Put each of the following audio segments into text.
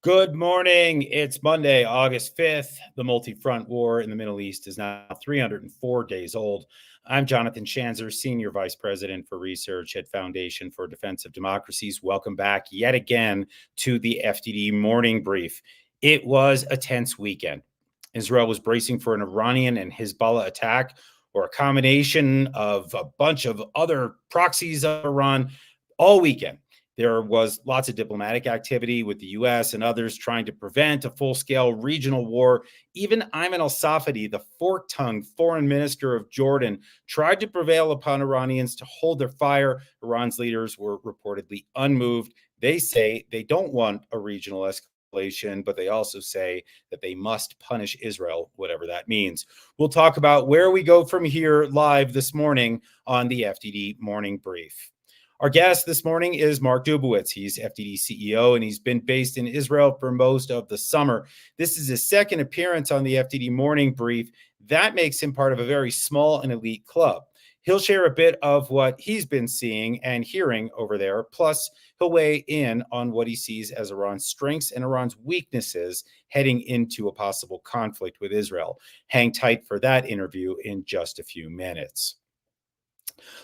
Good morning. It's Monday, August 5th. The multi-front war in the Middle East is now 304 days old. I'm Jonathan Schanzer, Senior Vice President for Research at Foundation for Defense of Democracies. Welcome back yet again to the FDD Morning Brief. It was a tense weekend. Israel was bracing for an Iranian and Hezbollah attack, or a combination of a bunch of other proxies of Iran all weekend. There was lots of diplomatic activity with the U.S. and others trying to prevent a full-scale regional war. Even Ayman al-Safadi, the fork-tongued foreign minister of Jordan, tried to prevail upon Iranians to hold their fire. Iran's leaders were reportedly unmoved. They say they don't want a regional escalation, but they also say that they must punish Israel, whatever that means. We'll talk about where we go from here live this morning on the FDD Morning Brief. Our guest this morning is Mark Dubowitz. He's FDD CEO, and he's been based in Israel for most of the summer. This is his second appearance on the FDD Morning Brief. That makes him part of a very small and elite club. He'll share a bit of what he's been seeing and hearing over there. Plus, he'll weigh in on what he sees as Iran's strengths and Iran's weaknesses heading into a possible conflict with Israel. Hang tight for that interview in just a few minutes.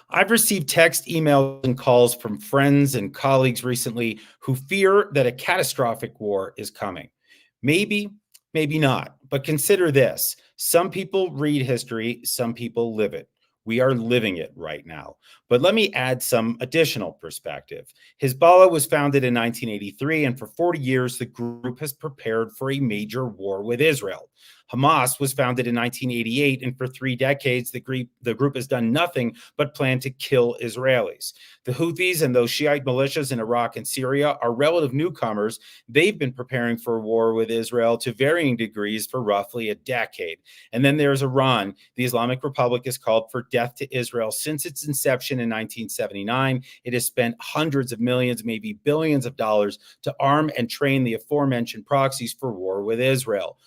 I've received text, emails, and calls from friends and colleagues recently who fear that a catastrophic war is coming. Maybe, maybe not. But consider this. Some people read history, some people live it. We are living it right now. But let me add some additional perspective. Hezbollah was founded in 1983, and for 40 years, the group has prepared for a major war with Israel. Hamas was founded in 1988, and for 3 decades, the group has done nothing but plan to kill Israelis. The Houthis and those Shiite militias in Iraq and Syria are relative newcomers. They've been preparing for a war with Israel to varying degrees for roughly a decade. And then there's Iran. The Islamic Republic has called for death to Israel since its inception in 1979. It has spent hundreds of millions, maybe billions of dollars to arm and train the aforementioned proxies for war with Israel.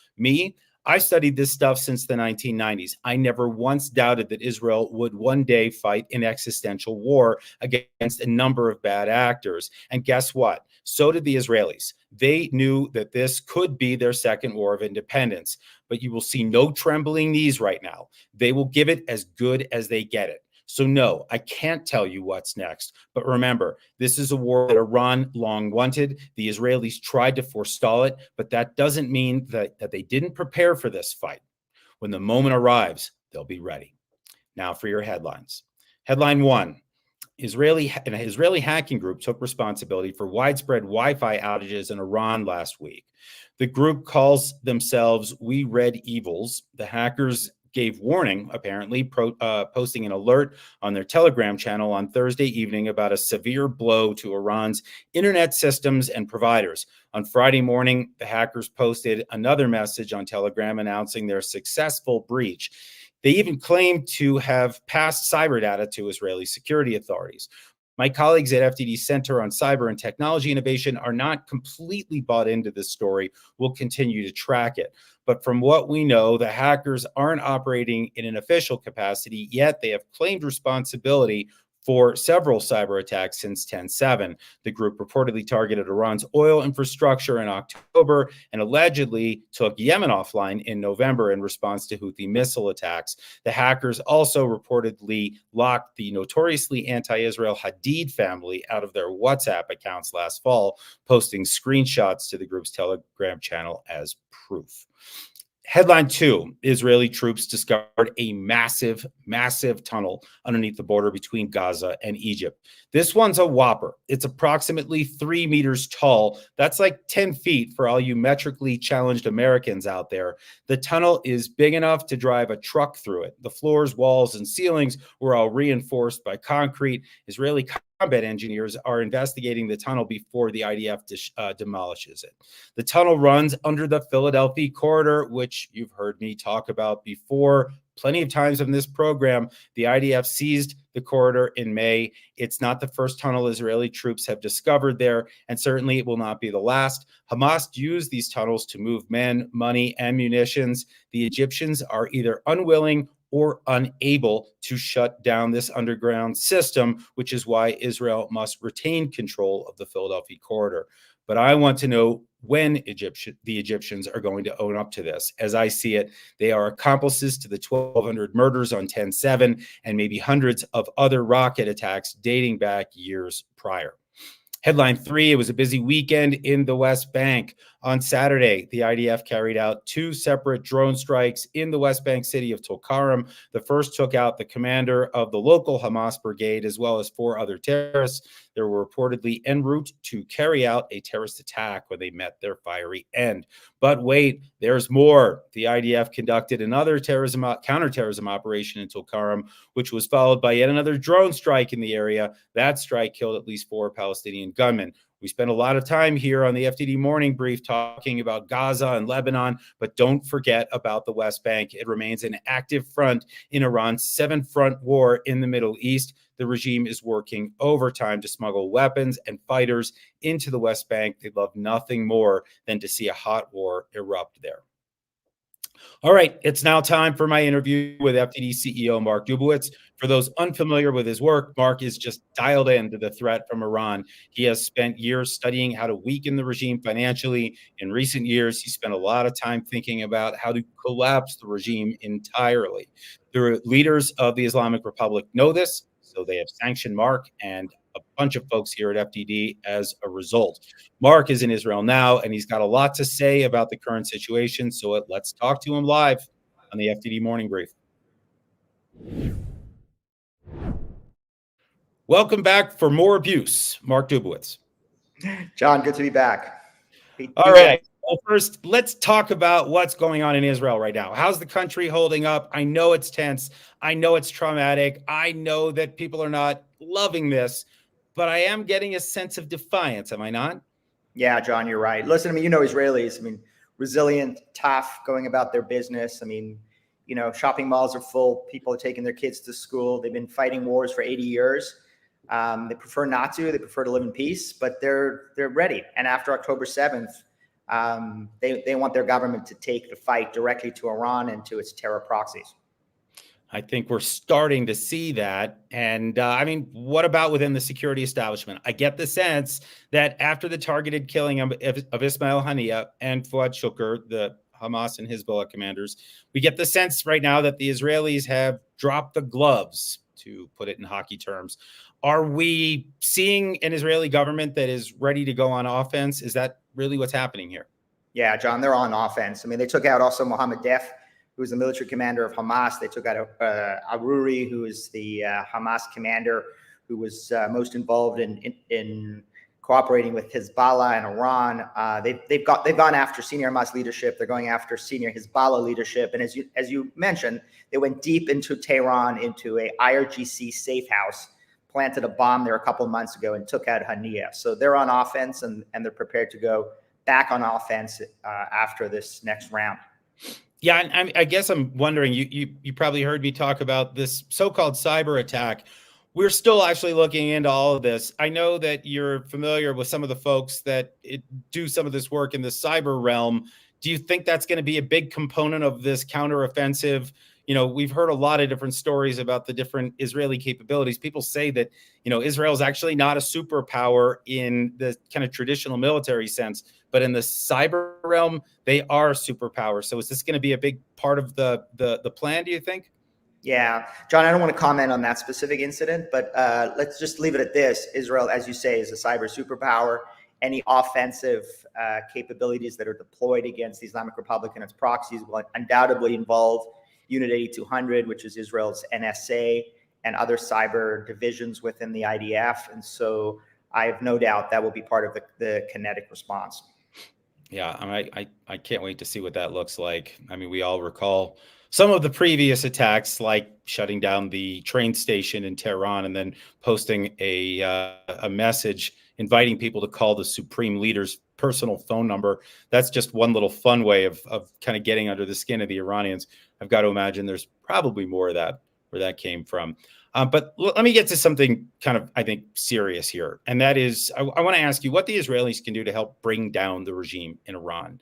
I studied this stuff since the 1990s. I never once doubted that Israel would one day fight an existential war against a number of bad actors. And guess what? So did the Israelis. They knew that this could be their second war of independence. But you will see no trembling knees right now. They will give it as good as they get it. So no, I can't tell you what's next. But remember, this is a war that Iran long wanted. The Israelis tried to forestall it, but that doesn't mean that they didn't prepare for this fight. When the moment arrives, they'll be ready. Now for your headlines. Headline 1. An Israeli hacking group took responsibility for widespread Wi-Fi outages in Iran last week. The group calls themselves We Red Evils. The hackers gave warning, apparently, posting an alert on their Telegram channel on Thursday evening about a severe blow to Iran's internet systems and providers. On Friday morning, the hackers posted another message on Telegram announcing their successful breach. They even claimed to have passed cyber data to Israeli security authorities. My colleagues at FDD Center on Cyber and Technology Innovation are not completely bought into this story. We'll continue to track it. But from what we know, the hackers aren't operating in an official capacity, yet they have claimed responsibility for several cyber attacks since 10/7. The group reportedly targeted Iran's oil infrastructure in October and allegedly took Yemen offline in November in response to Houthi missile attacks. The hackers also reportedly locked the notoriously anti-Israel Hadid family out of their WhatsApp accounts last fall, posting screenshots to the group's Telegram channel as proof. Headline 2, Israeli troops discovered a massive tunnel underneath the border between Gaza and Egypt. This one's a whopper. It's approximately 3 meters tall. That's like 10 feet for all you metrically challenged Americans out there. The tunnel is big enough to drive a truck through it. The floors, walls, and ceilings were all reinforced by concrete. Israeli combat engineers are investigating the tunnel before the IDF demolishes it. The tunnel runs under the Philadelphia corridor, which you've heard me talk about before plenty of times in this program. The IDF seized the corridor in May. It's not the first tunnel Israeli troops have discovered there, and certainly it will not be the last. Hamas used these tunnels to move men, money, and munitions. The Egyptians are either unwilling or unable to shut down this underground system, which is why Israel must retain control of the Philadelphia corridor. But I want to know when the Egyptians are going to own up to this. As I see it, they are accomplices to the 1,200 murders on 10/7 and maybe hundreds of other rocket attacks dating back years prior. Headline 3, it was a busy weekend in the West Bank. On Saturday, the IDF carried out 2 separate drone strikes in the West Bank city of Tulkarm. The first took out the commander of the local Hamas brigade, as well as 4 other terrorists. They were reportedly en route to carry out a terrorist attack when they met their fiery end. But wait, there's more. The IDF conducted another counterterrorism operation in Tulkarm, which was followed by yet another drone strike in the area. That strike killed at least 4 Palestinian gunmen. We spent a lot of time here on the FDD Morning Brief talking about Gaza and Lebanon, but don't forget about the West Bank. It remains an active front in Iran's 7-front war in the Middle East. The regime is working overtime to smuggle weapons and fighters into the West Bank. They'd love nothing more than to see a hot war erupt there. All right, it's now time for my interview with FDD CEO Mark Dubowitz. For those unfamiliar with his work, Mark is just dialed into the threat from Iran. He has spent years studying how to weaken the regime financially. In recent years, he spent a lot of time thinking about how to collapse the regime entirely. The leaders of the Islamic Republic know this, so they have sanctioned Mark and a bunch of folks here at FDD as a result. Mark is in Israel now, and he's got a lot to say about the current situation. So let's talk to him live on the FDD Morning Brief. Welcome back for more abuse, Mark Dubowitz. John, good to be back. All right. Well, first, let's talk about what's going on in Israel right now. How's the country holding up? I know it's tense. I know it's traumatic. I know that people are not loving this, but I am getting a sense of defiance. Am I not? Yeah, John, you're right. Listen, I mean, Israelis, resilient, tough, going about their business. Shopping malls are full. People are taking their kids to school. They've been fighting wars for 80 years. They prefer not to. They prefer to live in peace, but they're ready. And after October 7th, they want their government to take the fight directly to Iran and to its terror proxies. I think we're starting to see that. And what about within the security establishment? I get the sense that after the targeted killing of Ismail Haniyeh and Fuad Shukr, the Hamas and Hezbollah commanders, we get the sense right now that the Israelis have dropped the gloves, to put it in hockey terms. Are we seeing an Israeli government that is ready to go on offense? Is that really what's happening here? Yeah, John, they're on offense. They took out also Mohammed Def, who was the military commander of Hamas. They took out Aruri, who is the Hamas commander, who was most involved in cooperating with Hezbollah and Iran. They've gone after senior Hamas leadership. They're going after senior Hezbollah leadership. And as you mentioned, they went deep into Tehran, into a IRGC safe house, planted a bomb there a couple of months ago, and took out Haniyeh. So they're on offense, and they're prepared to go back on offense after this next round. Yeah, and I guess I'm wondering, you probably heard me talk about this so-called cyber attack. We're still actually looking into all of this. I know that you're familiar with some of the folks that do some of this work in the cyber realm. Do you think that's going to be a big component of this counteroffensive? We've heard a lot of different stories about the different Israeli capabilities. People say that, Israel is actually not a superpower in the kind of traditional military sense, but in the cyber realm, they are a superpower. So is this going to be a big part of the plan, do you think? Yeah, John, I don't want to comment on that specific incident, but let's just leave it at this. Israel, as you say, is a cyber superpower. Any offensive capabilities that are deployed against the Islamic Republic and its proxies will undoubtedly involve Unit 8200, which is Israel's NSA, and other cyber divisions within the IDF. And so I have no doubt that will be part of the kinetic response. Yeah, I can't wait to see what that looks like. We all recall some of the previous attacks, like shutting down the train station in Tehran and then posting a message inviting people to call the supreme leader's personal phone number. That's just one little fun way of kind of getting under the skin of the Iranians. I've got to imagine there's probably more of that where that came from. But let me get to something kind of, I think, serious here. And that is, I want to ask you what the Israelis can do to help bring down the regime in Iran.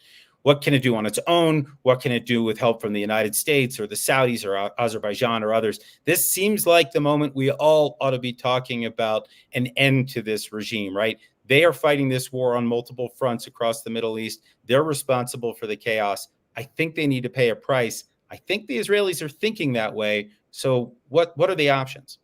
What can it do on its own? What can it do with help from the United States or the Saudis or Azerbaijan or others? This seems like the moment we all ought to be talking about an end to this regime, right? They are fighting this war on multiple fronts across the Middle East. They're responsible for the chaos. I think they need to pay a price. I think the Israelis are thinking that way. So what are the options?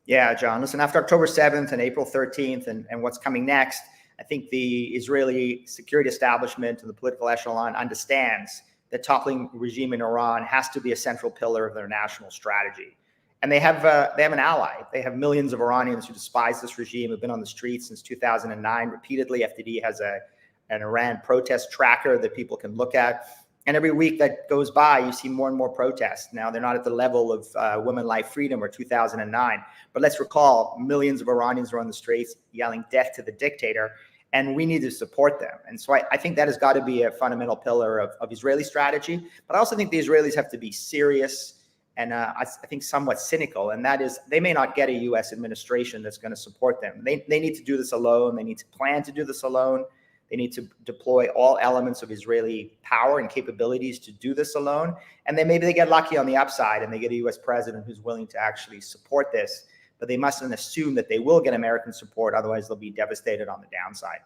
Yeah, John, listen, after October 7th and April 13th and what's coming next, I think the Israeli security establishment and the political echelon understands that toppling regime in Iran has to be a central pillar of their national strategy. And they have an ally. They have millions of Iranians who despise this regime, have been on the streets since 2009 repeatedly. FDD has an Iran protest tracker that people can look at. And every week that goes by, you see more and more protests. Now, they're not at the level of Women Life Freedom or 2009. But let's recall, millions of Iranians are on the streets yelling death to the dictator, and we need to support them. And so I think that has got to be a fundamental pillar of Israeli strategy. But I also think the Israelis have to be serious and I think somewhat cynical. And that is, they may not get a U.S. administration that's going to support them. They need to do this alone. They need to plan to do this alone. They need to deploy all elements of Israeli power and capabilities to do this alone. And then maybe they get lucky on the upside and they get a U.S. president who's willing to actually support this. But they mustn't assume that they will get American support. Otherwise, they'll be devastated on the downside.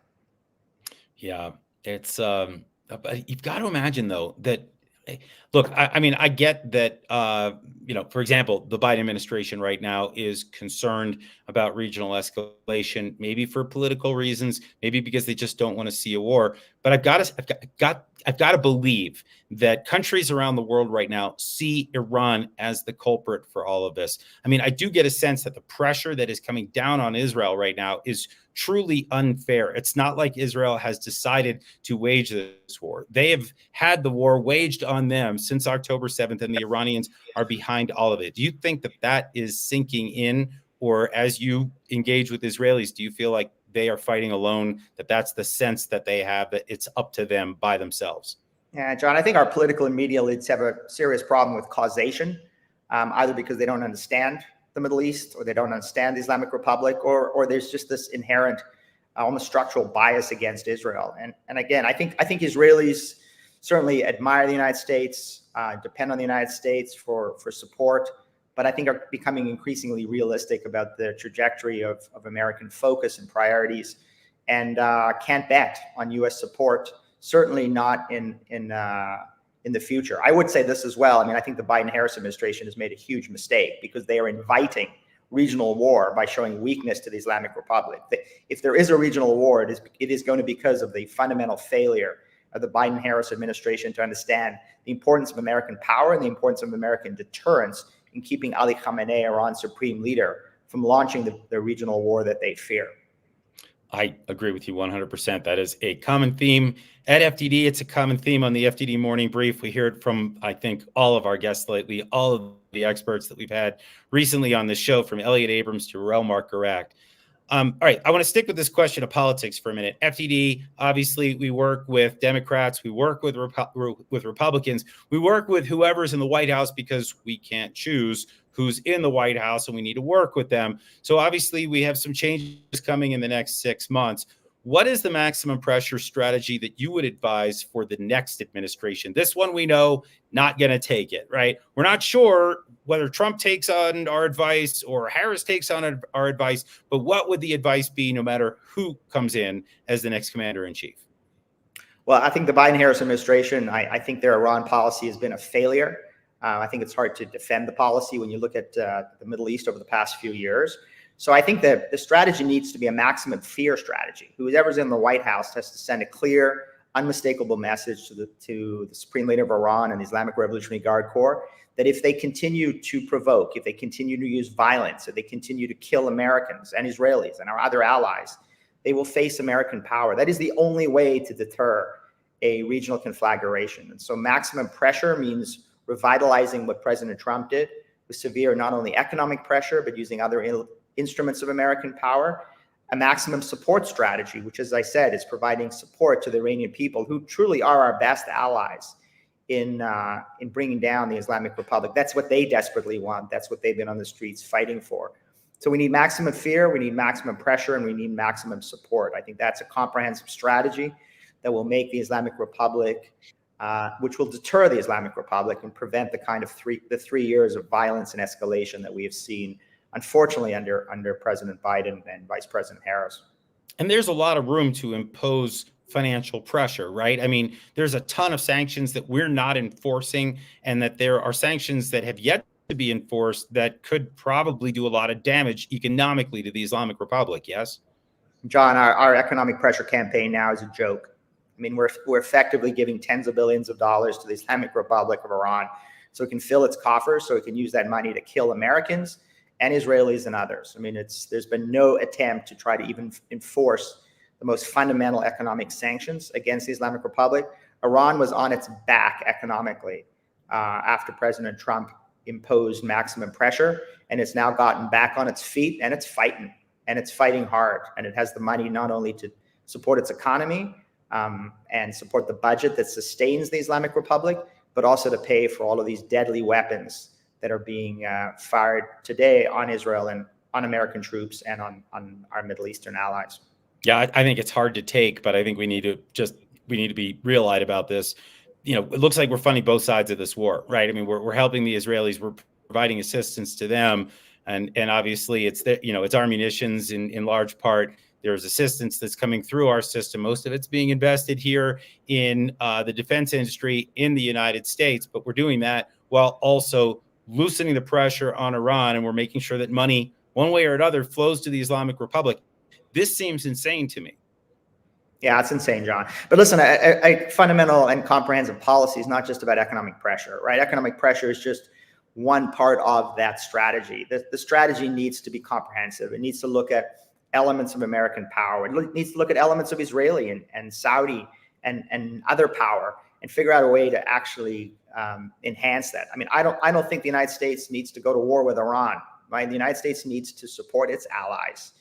Yeah, it's you've got to imagine, though, that look, I mean, I get that, for example, the Biden administration right now is concerned about regional escalation, maybe for political reasons, maybe because they just don't want to see a war. But I've got to believe that countries around the world right now see Iran as the culprit for all of this. I mean, I do get a sense that the pressure that is coming down on Israel right now is truly unfair. It's not like Israel has decided to wage this war. They have had the war waged on them since October 7th, and the Iranians are behind all of it. Do you think that that is sinking in? Or as you engage with Israelis, do you feel like they are fighting alone, that that's the sense that they have, that it's up to them by themselves? Yeah, John, I think our political and media elites have a serious problem with causation, either because they don't understand the Middle East, or they don't understand the Islamic Republic, or there's just this inherent, almost structural bias against Israel. And again, I think Israelis certainly admire the United States, depend on the United States for support, but I think are becoming increasingly realistic about the trajectory of American focus and priorities, and can't bet on U.S. support, certainly not in the future. I would say this as well. I mean, I think the Biden-Harris administration has made a huge mistake because they are inviting regional war by showing weakness to the Islamic Republic. If there is a regional war, it is going to be because of the fundamental failure of the Biden-Harris administration to understand the importance of American power and the importance of American deterrence in keeping Ali Khamenei, Iran's supreme leader, from launching the regional war that they fear. I agree with you 100%. That is a common theme at FDD. It's a common theme on the FDD Morning Brief. We hear it from, I think, all of our guests lately, all of the experts that we've had recently on the show, from Elliot Abrams to Rel Mark-Garak. All right, I want to stick with this question of politics for a minute. FDD, obviously, we work with Democrats, we work with Republicans, we work with whoever's in the White House because we can't choose who's in the White House and we need to work with them. So obviously, we have some changes coming in the next 6 months. What is the maximum pressure strategy that you would advise for the next administration? This one we know, not going to take it, right? We're not sure whether Trump takes on our advice or Harris takes on our advice, but what would the advice be no matter who comes in as the next commander-in-chief? Well, I think the Biden-Harris administration, I think their Iran policy has been a failure. I think it's hard to defend the policy when you look at the Middle East over the past few years. So I think that the strategy needs to be a maximum fear strategy. Whoever's in the White House has to send a clear, unmistakable message to the Supreme Leader of Iran and the Islamic Revolutionary Guard Corps that if they continue to provoke, if they continue to use violence, if they continue to kill Americans and Israelis and our other allies, they will face American power. That is the only way to deter a regional conflagration. And so maximum pressure means revitalizing what President Trump did with severe not only economic pressure, but using other instruments of American power. A maximum support strategy, which, as I said, is providing support to the Iranian people, who truly are our best allies in bringing down the Islamic Republic. That's what they desperately want. That's what they've been on the streets fighting for. So we need maximum fear, we need maximum pressure, and we need maximum support. I think that's a comprehensive strategy that will make the Islamic Republic, which will deter the Islamic Republic and prevent the kind of 3 years of violence and escalation that we have seen, unfortunately, under President Biden and Vice President Harris. And there's a lot of room to impose financial pressure, right? I mean, there's a ton of sanctions that we're not enforcing, and that there are sanctions that have yet to be enforced that could probably do a lot of damage economically to the Islamic Republic. Yes, John, our economic pressure campaign now is a joke. I mean, we're effectively giving tens of billions of dollars to the Islamic Republic of Iran so it can fill its coffers, so it can use that money to kill Americans and Israelis and others. I mean, there's been no attempt to try to even enforce the most fundamental economic sanctions against the Islamic Republic. Iran was on its back economically after President Trump imposed maximum pressure, and it's now gotten back on its feet, and it's fighting, and it's fighting hard, and it has the money not only to support its economy and support the budget that sustains the Islamic Republic, but also to pay for all of these deadly weapons that are being fired today on Israel and on American troops and on our Middle Eastern allies. Yeah, I think it's hard to take, but I think we need to be real-eyed about this. You know, it looks like we're funding both sides of this war, right? I mean, we're helping the Israelis, we're providing assistance to them, and obviously it's it's our munitions in large part. There's assistance that's coming through our system. Most of it's being invested here in the defense industry in the United States, but we're doing that while also loosening the pressure on Iran, and we're making sure that money, one way or another, flows to the Islamic Republic. This seems insane to me. Yeah, it's insane, John. But listen, a fundamental and comprehensive policy is not just about economic pressure, right? Economic pressure is just one part of that strategy. The strategy needs to be comprehensive. It needs to look at elements of American power. It needs to look at elements of Israeli and Saudi and other power, and figure out a way to actually enhance that. I mean, I don't think the United States needs to go to war with Iran, right? The United States needs to support its allies.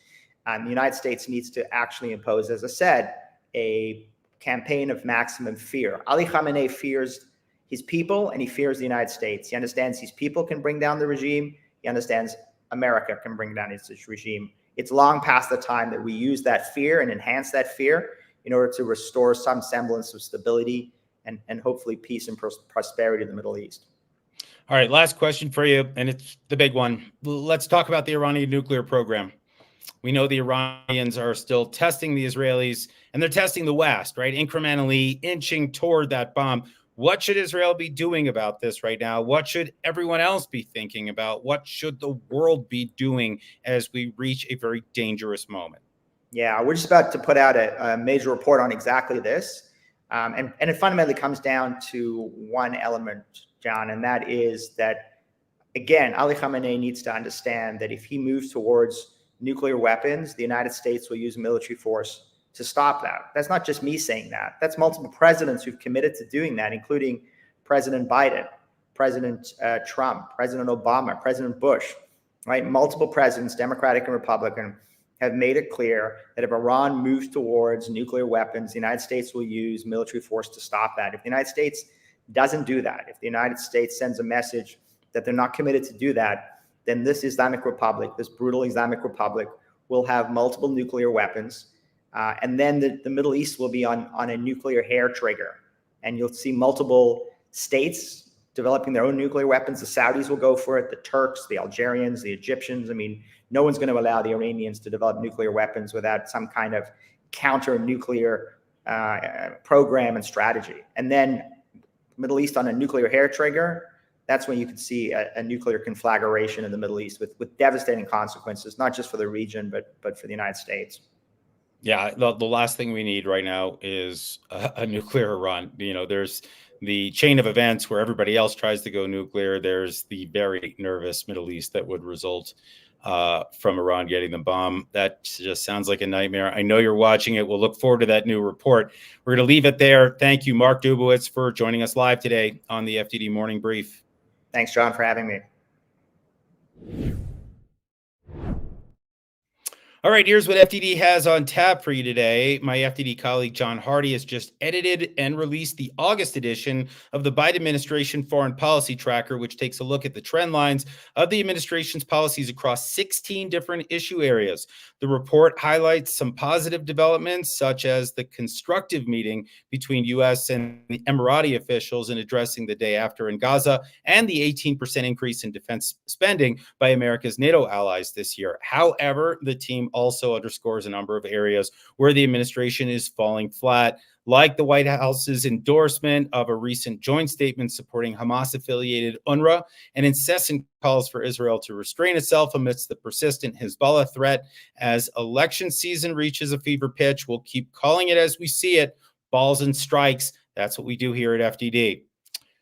The United States needs to actually impose, as I said, a campaign of maximum fear. Ali Khamenei fears his people, and he fears the United States. He understands his people can bring down the regime. He understands America can bring down its regime. It's long past the time that we use that fear and enhance that fear in order to restore some semblance of stability and hopefully peace and prosperity in the Middle East. All right, last question for you, and it's the big one. Let's talk about the Iranian nuclear program. We know the Iranians are still testing the Israelis, and they're testing the West, right? Incrementally inching toward that bomb. What should Israel be doing about this right now? What should everyone else be thinking about? What should the world be doing as we reach a very dangerous moment? Yeah, we're just about to put out a major report on exactly this. And it fundamentally comes down to one element, John, and that is that, again, Ali Khamenei needs to understand that if he moves towards nuclear weapons, the United States will use military force to stop that. That's not just me saying that. That's multiple presidents who've committed to doing that, including President Biden, President Trump, President Obama, President Bush, right? Multiple presidents, Democratic and Republican, have made it clear that if Iran moves towards nuclear weapons, the United States will use military force to stop that. If the United States doesn't do that, if the United States sends a message that they're not committed to do that, then this Islamic Republic, this brutal Islamic Republic, will have multiple nuclear weapons. And then the Middle East will be on a nuclear hair trigger. And you'll see multiple states developing their own nuclear weapons. The Saudis will go for it, the Turks, the Algerians, the Egyptians. I mean, no one's going to allow the Iranians to develop nuclear weapons without some kind of counter-nuclear program and strategy. And then Middle East on a nuclear hair trigger, that's when you could see a nuclear conflagration in the Middle East with devastating consequences, not just for the region, but for the United States. Yeah, the last thing we need right now is a nuclear Iran. You know, there's the chain of events where everybody else tries to go nuclear. There's the very nervous Middle East that would result from Iran getting the bomb. That just sounds like a nightmare. I know you're watching it. We'll look forward to that new report. We're going to leave it there. Thank you, Mark Dubowitz, for joining us live today on the FDD Morning Brief. Thanks, John, for having me. All right, here's what FDD has on tap for you today. My FDD colleague John Hardy has just edited and released the August edition of the Biden administration Foreign Policy Tracker, which takes a look at the trend lines of the administration's policies across 16 different issue areas. The report highlights some positive developments, such as the constructive meeting between U.S. and the Emirati officials in addressing the day after in Gaza, and the 18% increase in defense spending by America's NATO allies this year. However, the team also underscores a number of areas where the administration is falling flat, like the White House's endorsement of a recent joint statement supporting Hamas-affiliated UNRWA and incessant calls for Israel to restrain itself amidst the persistent Hezbollah threat. As election season reaches a fever pitch, we'll keep calling it as we see it, balls and strikes. That's what we do here at FDD.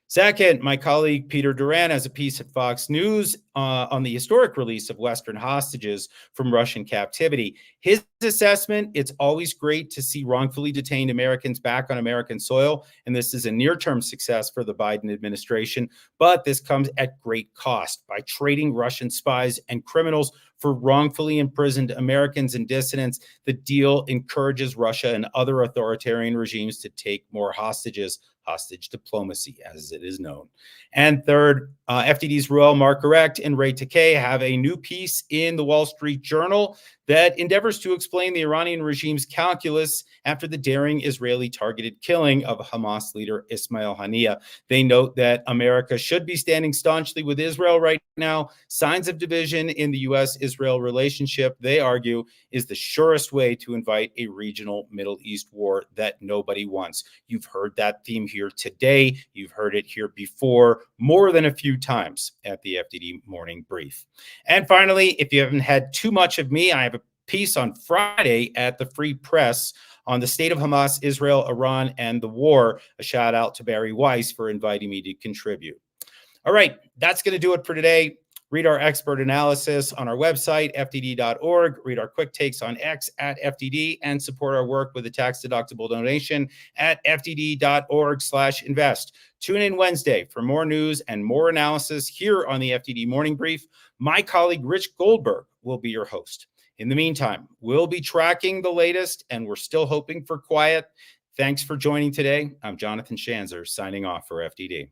Second, my colleague Peter Duran has a piece at Fox News on the historic release of Western hostages from Russian captivity. His assessment, it's always great to see wrongfully detained Americans back on American soil, and this is a near-term success for the Biden administration, but this comes at great cost. By trading Russian spies and criminals for wrongfully imprisoned Americans and dissidents, the deal encourages Russia and other authoritarian regimes to take more hostages. Hostage diplomacy, as it is known. And third, FDD's Ruel Marcarect and Ray Takei have a new piece in the Wall Street Journal that endeavors to explain the Iranian regime's calculus after the daring Israeli targeted killing of Hamas leader Ismail Haniyeh. They note that America should be standing staunchly with Israel right now. Signs of division in the U.S.-Israel relationship, they argue, is the surest way to invite a regional Middle East war that nobody wants. You've heard that theme here today. You've heard it here before more than a few times at the FDD Morning Brief. And finally, if you haven't had too much of me, I have a piece on Friday at the Free Press on the state of Hamas, Israel, Iran, and the war. A shout out to Barry Weiss for inviting me to contribute. All right, that's going to do it for today. Read our expert analysis on our website, fdd.org. Read our quick takes on X at FDD, and support our work with a tax-deductible donation at fdd.org/invest. Tune in Wednesday for more news and more analysis here on the FDD Morning Brief. My colleague Rich Goldberg will be your host. In the meantime, we'll be tracking the latest, and we're still hoping for quiet. Thanks for joining today. I'm Jonathan Schanzer, signing off for FDD.